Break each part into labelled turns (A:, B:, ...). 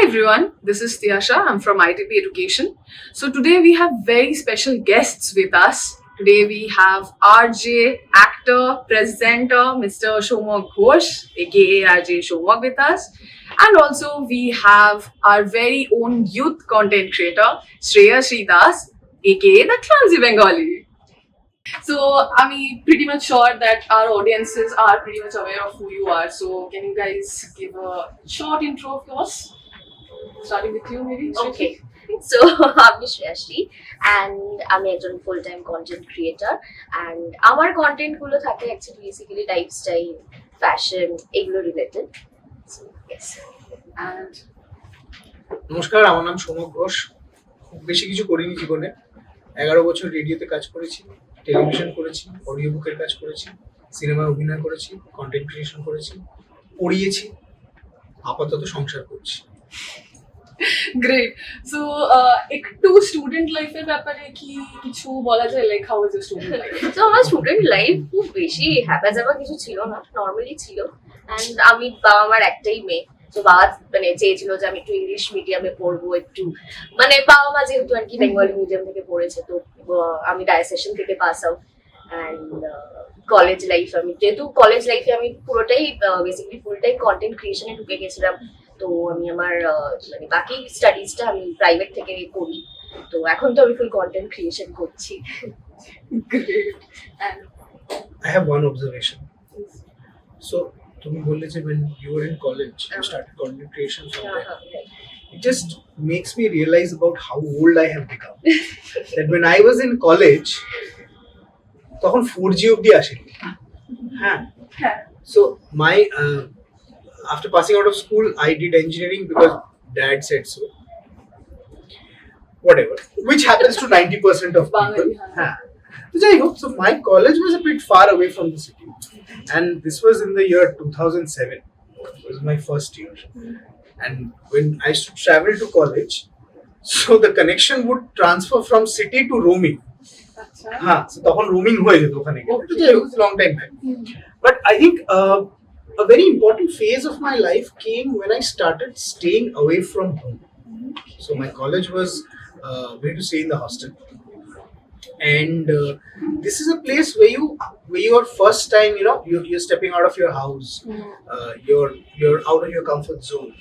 A: everyone, this is Sreyashree. I'm from IDP Education. So today we have very special guests with us. Today we have RJ, actor, presenter, Mr. Somak Ghosh, aka RJ Somak with us. And also we have our very own youth content creator, Sreyashree, aka the Clumsy Bengali. So I'm pretty much sure that our audiences are pretty much aware of who you are. So can you guys give a short intro of yours? Starting with you, maybe.
B: Okay, so আমি Sreyashree and আমি একজন full time content creator and আমার content গুলো থাকে actually basically lifestyle fashion এগুলো related so yes
A: And
C: নমস্কার, আমার নাম সোমক ঘোষ। খুব বেশি কিছু করিনি জীবনে। 11 বছর রেডিওতে কাজ করেছি, টেলিভিশন করেছি, অডিও বুকের কাজ করেছি, সিনেমায় অভিনয় করেছি, কন্টেন্ট ক্রিয়েশন করেছি, পড়িয়েছি, আপাতত সংসার করছি।
A: great. So একটু স্টুডেন্ট লাইফের ব্যাপারে কি কিছু বলা যায়, like how is your student life?
B: তো আমার স্টুডেন্ট লাইফ খুব বেশি হ্যাপাজাবা কিছু ছিল না, নর্মালি ছিল। অ্যান্ড আমি বাবা আমার একটাই মেয়ে, তো বাবা মানে চেয়েছিল যে আমি একটু ইংলিশ মিডিয়ামে পড়বো, একটু মানে বাবা মা যেহেতু আর কি বেঙ্গলি মিডিয়াম থেকে পড়েছে, তো আমি ডায়াসেশন থেকে pass out. And college life আমি যেহেতু কলেজ লাইফে আমি পুরোটাই বেসিক্যালি ফুল টাইম কন্টেন্ট ক্রিয়েশনে ঢুকে গেছিলাম, তো আমি আমার মানে বাকি স্টাডিজটা আমি প্রাইভেট থেকে করি, তো এখন তো আমি ফুল কন্টেন্ট ক্রিয়েশন করছি।
A: Great. And
C: I have one observation. So, তুমি বললে যে when you were in college, you started content creation from there. It just makes me realize about how old I have become. That when I was in college, তখন 4G অব্দি আসেনি। হ্যাঁ। So my after passing out of school, I did engineering because dad said so. Whatever, which happens to 90% of people. Huh. So my college was a bit far away from the city, and this was in the year 2007. It was my first year, and when I used to travel to college, so the connection would transfer from city to roaming. So তখন roaming হয়ে যেত ওখানে গিয়ে। It was a long time back. But I think a very important phase of my life came when I started staying away from home. So my college was we had to stay in the hostel, and this is a place where you are first time, you're stepping out of your house, you're out of your comfort zone,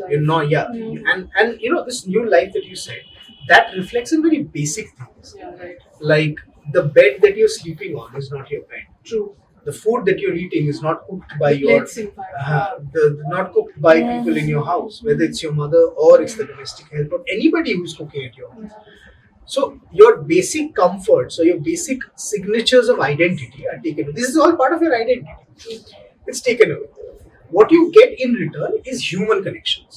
C: you're not and this new life that you said, that reflects in very basic things.
A: right.
C: Like the bed that you're sleeping on is not your bed.
A: True.
C: The food that you're eating is not cooked by not cooked by people in your house, whether it's your mother or it's the domestic helper, anybody who's cooking at your home. So your basic comforts or your basic signatures of identity are taken away. This is all part of your identity. It's taken away. What you get in return is human connections.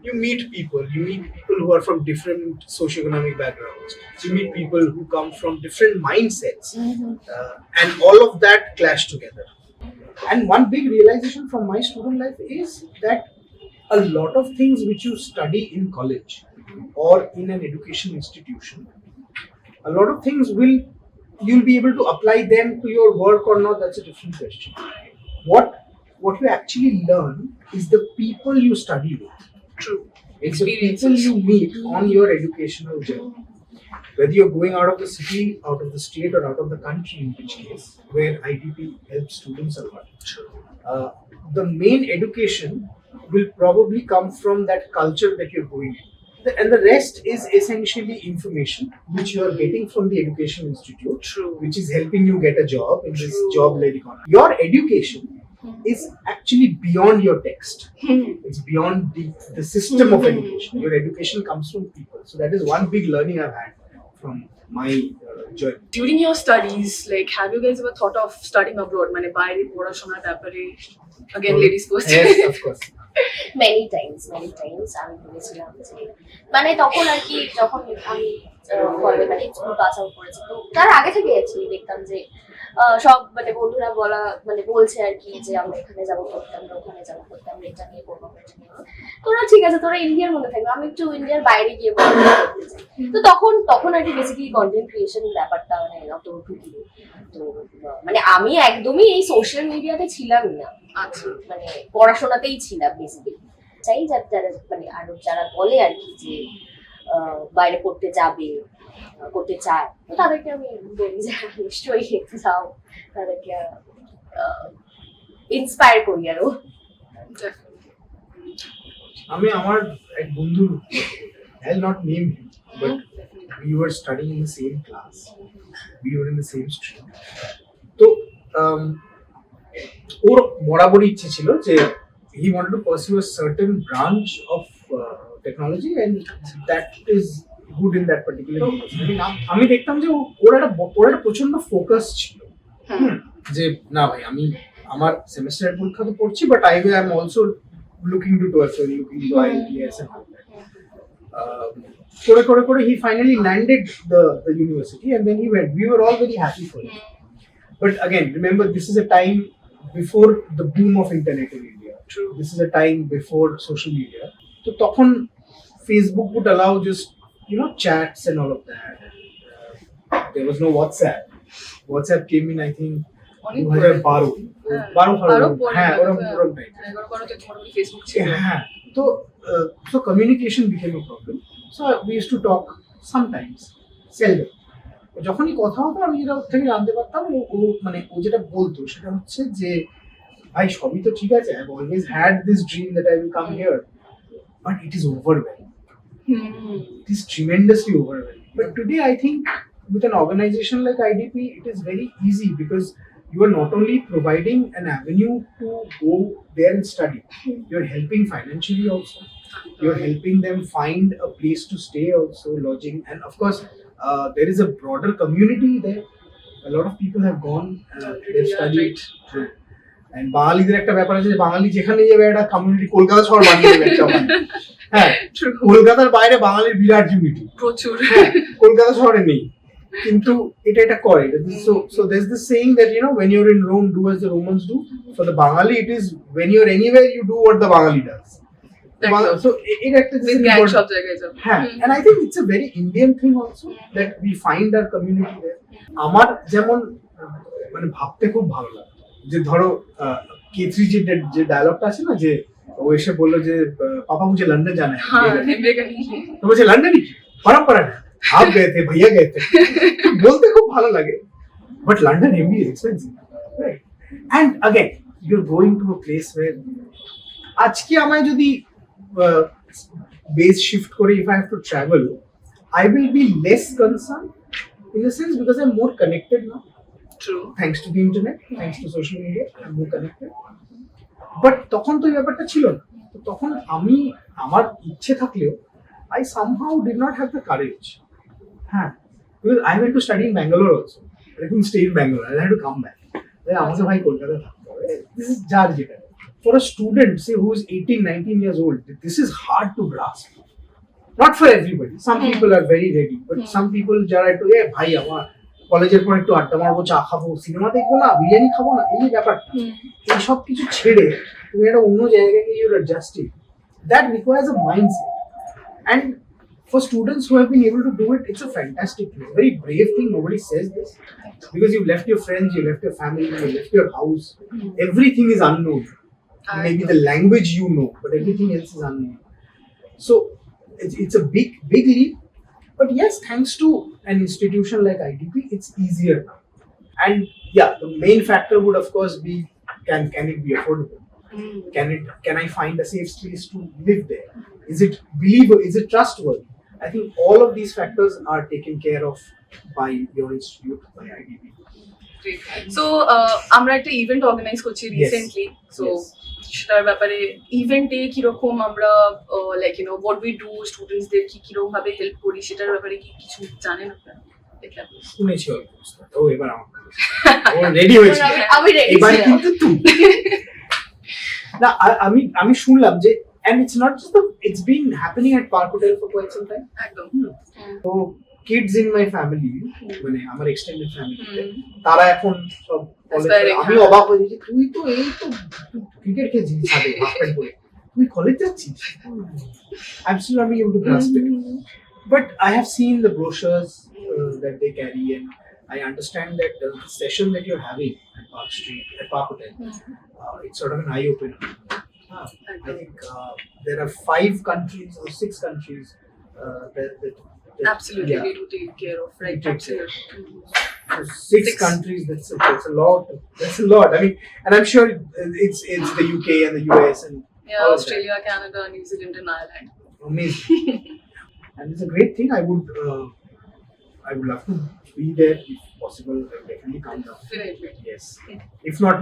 C: You meet people who are from different socioeconomic backgrounds. You meet people who come from different mindsets, and all of that clash together. And one big realization from my student life is that a lot of things which you study in college or in an education institution, a lot of things you'll be able to apply them to your work or not. That's a different question. What you actually learn is the people you study with.
A: True.
C: It's the people you meet on your educational journey. Whether you're going out of the city, out of the state, or out of the country, in which case, where IDP helps students a lot. The main education will probably come from that culture that you're going in. And the rest is essentially information which you are getting from the education institute, which is helping you get a job in this job-led economy. Your education is actually beyond your text. It's beyond the system of education. Your education comes from people. So that is one big learning I've had from my journey.
A: During your studies, like, have you guys ever thought of studying abroad? মানে বাইরে পড়াশোনার ব্যাপারে, again ladies first.
C: Yes, of course.
B: Many Times আমি ভেবেছিলাম যে মানে তখন আর কি যখন আমি কলেজে মানে স্কুল পাস আউট করেছি, তো তার আগে থেকে অ্যাকচুয়ালি দেখতাম যে সব মানে বন্ধুরা বলছে আর কি যে আমরা এখানে যাবো করতে, আমরা ওখানে যাবো করতে, আমরা এটা নিয়ে করবো, এটা নিয়ে করবো। তোরা ঠিক আছে, তোরা ইন্ডিয়ার মধ্যে থাকবে, আমি একটু ইন্ডিয়ার বাইরে গিয়ে করতে চাই। তো তখন আর কি বেসিক্যালি কন্টেন্ট ক্রিয়েশন ব্যাপারটা মানে অত ঢুকি। তো মানে আমি একদমই এই সোশ্যাল মিডিয়াতে ছিলামই না, মানে পড়াশোনাতেই ছিলাম বেসিক্যালি। চাই যারা মানে আরো যারা বলে আর কি যে বাইরে পড়তে যাবে করতে চায়, তো তাদেরকে আমি বলি যে নিশ্চয়ই যাও, তাদেরকে ইন্সপায়ার করি আরো।
C: আমি আমার এক বন্ধু, I'll not name him, but we were studying in the same class, we were in the same stream. তো ওর বরাবরই ইচ্ছে ছিল যে he wanted to pursue a certain branch of technology and that is good in that particular university. আমি দেখতাম যে ওর একটা প্রচন্ড ফোকাস ছিল যে না ভাই আমি আমার সেমিস্টারের পরীক্ষা তো পড়ছি, but I am also looking to TOEFL, looking to IELTS and all that. Kore he finally landed the university and then he went. We were all very happy for him. But again, remember, this is a time before the boom of internet in India. True. This is a time before social media. So tokhon Facebook would allow just, you know, chats and all of that. There was no WhatsApp. WhatsApp came in, I think, 2012. হ্যাঁ ওরকম time.
A: Facebook ছিল।
C: হ্যাঁ, তো so communication became a problem. So we used to talk sometimes, seldom. যখনই কথা হতো আমি যেটা ওর থেকে জানতে পারতাম, ও যেটা বলতো সেটা হচ্ছে যে ভাই সবই তো ঠিক আছে, I've always had this dream that I will come here, but it is overwhelming. It is tremendously overwhelming. But today I think with an organization like IDP, it is very easy because you are not only providing an avenue to go there and study, you're helping financially also, you're helping them find a place to stay also, lodging, and of course there is a broader community there. A lot of people have gone, they've studied. And বাঙালিদের একটা ব্যাপার আছে যে বাঙালি যেখানে যাবে একটা community, Kolkata শহর বানিয়ে দেবে একটা। হ্যাঁ, কলকাতার বাইরে বাঙালির বিরাট ইউনিটি প্রচুর, কলকাতা শহরে নেই, কিন্তু এটা করে। So there's this saying that, you know, when you're in Rome, do as the Romans do. For the Bengali, it is when you're anywhere, you do what the Bengali does. So it actually and I think it's a very Indian thing also that we find our community there. আমার যেমন মানে ভাবতে খুব ভালো লাগে যে ধরো K3 যে ডায়লগটা আছে না, যে ও এসে বললো যে পাপা মুঝে লন্ডন जाना है, তো বলছে লন্ডনই কি পরম্পরা না, आप गए थे, भैया गए थे, बोलते खूब भालो लगे, but London MBA is expensive, right? And again, you're going to a place where আজকে আমায় যদি base shift করে, if I have to travel, I will be less concerned in a sense because I'm more connected now. True. Thanks to the internet, thanks to social media, I'm more connected. But তখন তো এই ব্যাপারটা ছিল না, তো তখন আমি আমার ইচ্ছে থাকলেও I somehow did not have the courage. Because I went to study in Bangalore also. I couldn't stay in Bangalore. I had to come back. আমাকে ভাই কলকাতা থাকতে হবে। This is যার যেটা। For a student, say who is 18, 19 years old, this is hard to grasp. Not for everybody. Some people are very ready, but some people যারা একটু ভাই আমার কলেজের পর একটু আড্ডা মারবো, চা খাবো, সিনেমা দেখবো না, বিরিয়ানি খাবো না, এই ব্যাপারটা, এই সব কিছু ছেড়ে তুমি একটা অন্য জায়গায় গিয়ে you're adjusting. That requires a mindset. And for students who have been able to do it, it's a fantastic thing. Very brave thing. Nobody says this because you've left your friends, you left your family, you left your house. Everything is unknown. Maybe the language you know, but everything else is unknown. So it's a big leap. But yes, thanks to an institution like IDP, it's easier now. And yeah, the main factor would of course be can it be affordable? Can I find a safe space to live there? Is it believable? Is it trustworthy? I think all of these factors are taken care of by your institute, by IDP.
A: Great. So, আমরা একটা event organise করছি recently. So সেটার ব্যাপারে ইভেন্টে কিরকম আমরা like you know what we do, স্টুডেন্টসদের কিরকম ভাবে হেল্প করি, সেটার ব্যাপারে কি কিছু জানেন আপনারা?
C: শুনেছি অল্প। ও এবার আমার রেডি হয়েছে,
B: আমি রেডি
C: এবার কিন্তু তুমি না, আমি শুনলাম যে, and it's not just it's been happening at Park Hotel for quite some time.
A: একদম।
C: So kids in my family, মানে আমার extended family, তারা এখন সব আমি অবাক হয়ে যাচ্ছি, তুই তো এই তো ক্রিকেট খেলছিস ছাদে হাফপ্যান্ট পরে, তুই কলেজ যাচ্ছিস? I'm still not being able to grasp it. But I have seen the brochures that they carry, and I understand that the session that you're having at Park Hotel, it's sort of an eye opener. I think there are 5 countries or 6 countries that
A: Absolutely,
C: yeah,
A: we do take care of, right?
C: take care.
A: Absolutely.
C: So 6
A: 6.
C: countries. That's a lot. That's a lot. I mean, and I'm sure it's the UK and the US and
A: Yeah,
C: all of
A: Australia, Canada, New Zealand, and Ireland.
C: that. Amazing. And it's a great thing. I would love to be there if possible. I would definitely come down.
A: Definitely.
C: Yes. If not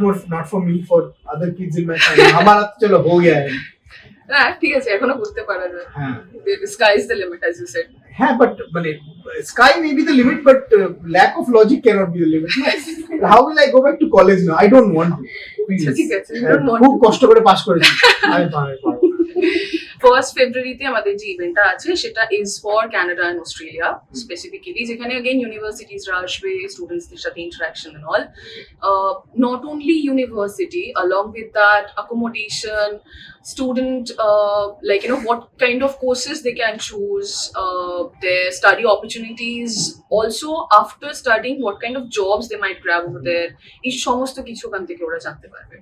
C: for me, for other kids in my family. हमारा तो चलो हो गया है.
A: হ্যাঁ ঠিক আছে এখনো করতে পারা যায়
C: हाँ.
A: the sky is the limit as you said
C: हाँ, but sky may be the limit, but lack of logic cannot be the limit. How will I go back to college now? I don't want to. Please.
A: ঠিক আছে you don't want
C: খুব কষ্ট করে pass করেছি. আমি পারবো.
A: 1st ফেব্রুয়ারিতে আমাদের যে ইভেন্টটা আছে সেটা is for Canada and Australia specifically যেখানে अगेन ইউনিভার্সিটিজরা আসবে স্টুডেন্টসদের সাথে interaction and all not only university along with that accommodation student like what kind of courses they can choose their study opportunities also after studying what kind of jobs they might grab over there এই সমস্ত কিছু ওখান থেকে ওরা জানতে পারবে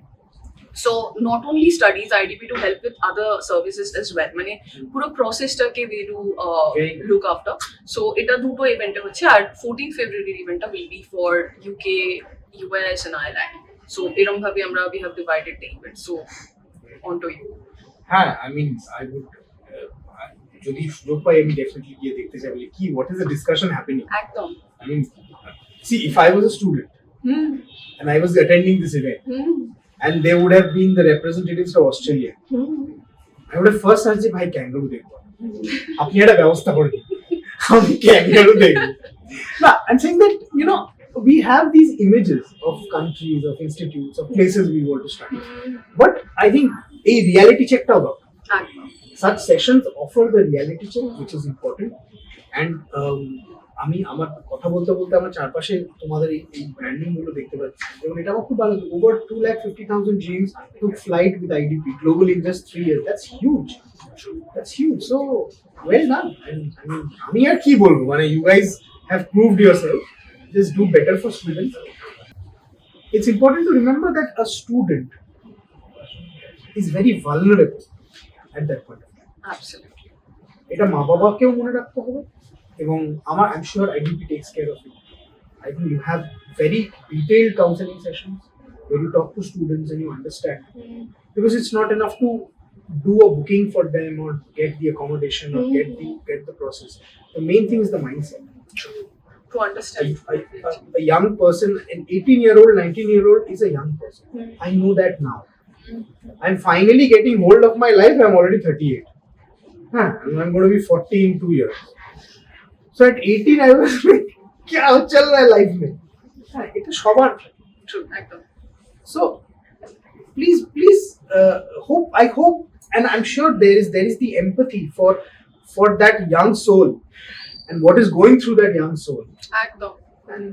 A: So not only studies, IDP to help with other services as well. মানে পুরো প্রসেসটাকে we do look after. So এটা দুটো ইভেন্টে হচ্ছে আর 14 ফেব্রুয়ারি ইভেন্টটা will be for UK, US and Ireland. So এরকম ভাবে আমরা we have divided the event. So on to you.
C: হ্যাঁ, I mean, I would যদি সুযোগ পাই আমি ডেফিনেটলি গিয়ে দেখতে চাই বলে কি what is the discussion happening?
A: একদম
C: I mean, see, if I was a student and I was attending this event and they would have been the representatives of Australia, I would have first asked ভাই kangaroo দেখবো আপনি একটা ব্যবস্থা করে দিন আমি kangaroo দেখবো না I'm saying that we have these images of countries, of institutes, of places we want to study, but I think a reality check টাও দরকার.
A: একদম
C: Such sessions offer the reality check, which is important. And আমি আমার কথা বলতে বলতে আমার চারপাশে তোমাদের এই ব্র্যান্ডিং গুলো দেখতে পাচ্ছি এবং এটা আমার খুব ভালো লাগে. Over 250,000 James took flight with IDP globally in just 3 years. That's huge. So well done. And I mean, আমি আর কি বলবো, মানে you guys have proved yourself. Just do better for students. It's important to remember that a student is very vulnerable at that point of time.
A: absolutely
C: এটা মা বাবাকেও মনে রাখতে হবে এবং আমার I'm sure IDP takes care of it. I think you have very detailed counseling sessions where you talk to students and you understand, because it's not enough to do a booking for them or get the accommodation or get the process. The main thing is the mindset.
A: to understand
C: A young person, an 18-year-old, 19-year-old is a young person. I know that now. I'm finally getting hold of my life. I'm already 38. And I'm going to be 40 in 2 years. So at 18, I was like, क्या चल रहा है life में? এটা সবার.
A: true একদম
C: So please, I hope, and I'm sure there is the empathy for that young soul and what is going through that young soul.
A: একদম
C: And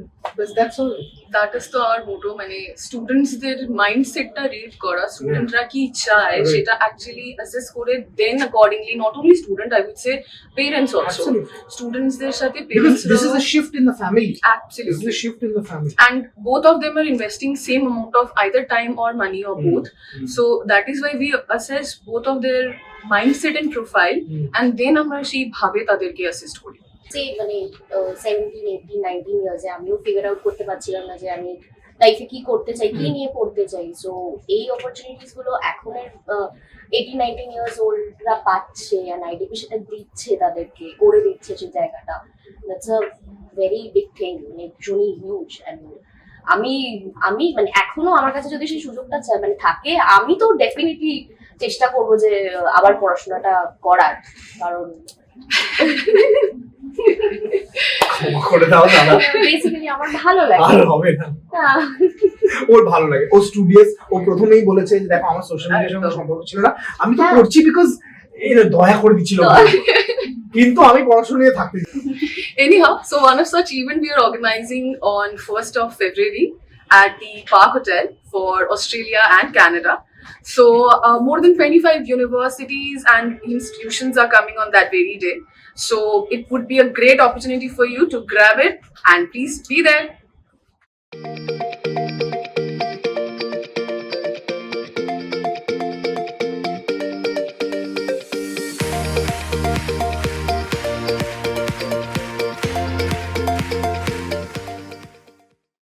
C: that's all.
A: That is তো আওয়ার মোটো মানে স্টুডেন্টসদের মাইন্ডসেটটা read করা স্টুডেন্টরা কি চায়
C: Right.
A: সেটা actually assess করে then accordingly not only student I would say parents also
C: Absolutely.
A: স্টুডেন্টসদের সাথে
C: Because
A: parents
C: this is a shift in the family. This is
A: absolutely
C: a shift in the family.
A: and both of them are investing same amount of either time or money or both so that is why we assess both of their mindset and profile and then আমরা সেই ভাবে তাদেরকে assist করি
B: সেই মানে 17, 18, 19 ইয়ার্সে আমিও figure out করতে পারছিলাম না যে আমি লাইফে কি করতে চাই, কি নিয়ে পড়তে চাই. সো এই অপরচুনিটিস গুলো এখনের 18, 19 ইয়ার্স ওল্ডরা পাচ্ছে আর আইডিপি সেটা দিচ্ছে, তাদেরকে করে দিচ্ছে সেই জায়গাটা. That's a very big thing, মানে ভীষণই হিউজ. অ্যান্ড আমি মানে এখনো আমার কাছে যদি সেই সুযোগটা মানে থাকে, আমি তো ডেফিনেটলি চেষ্টা করবো যে আবার পড়াশোনাটা করার, কারণ
C: করে দাও দাদা,
B: বেসিক্যালি আমার ভালো লাগে.
C: আর হবে না, ওর ভালো লাগে, ও স্টুডিয়াস, ও প্রথমেই বলেছে যে দেখো আমার সোশ্যাল মিডিয়ার সঙ্গে সম্পর্ক ছিল না, আমি তো করছি বিকজ দয়া করে দিচ্ছিল, কিন্তু আমি পড়াশোনা নিয়ে থাকতে.
A: Anyhow, so one of such event we are organizing on 1st of February at the Park Hotel for Australia and Canada. So more than 25 universities and institutions are coming on that very day. So it would be a great opportunity for you to grab it and please be there.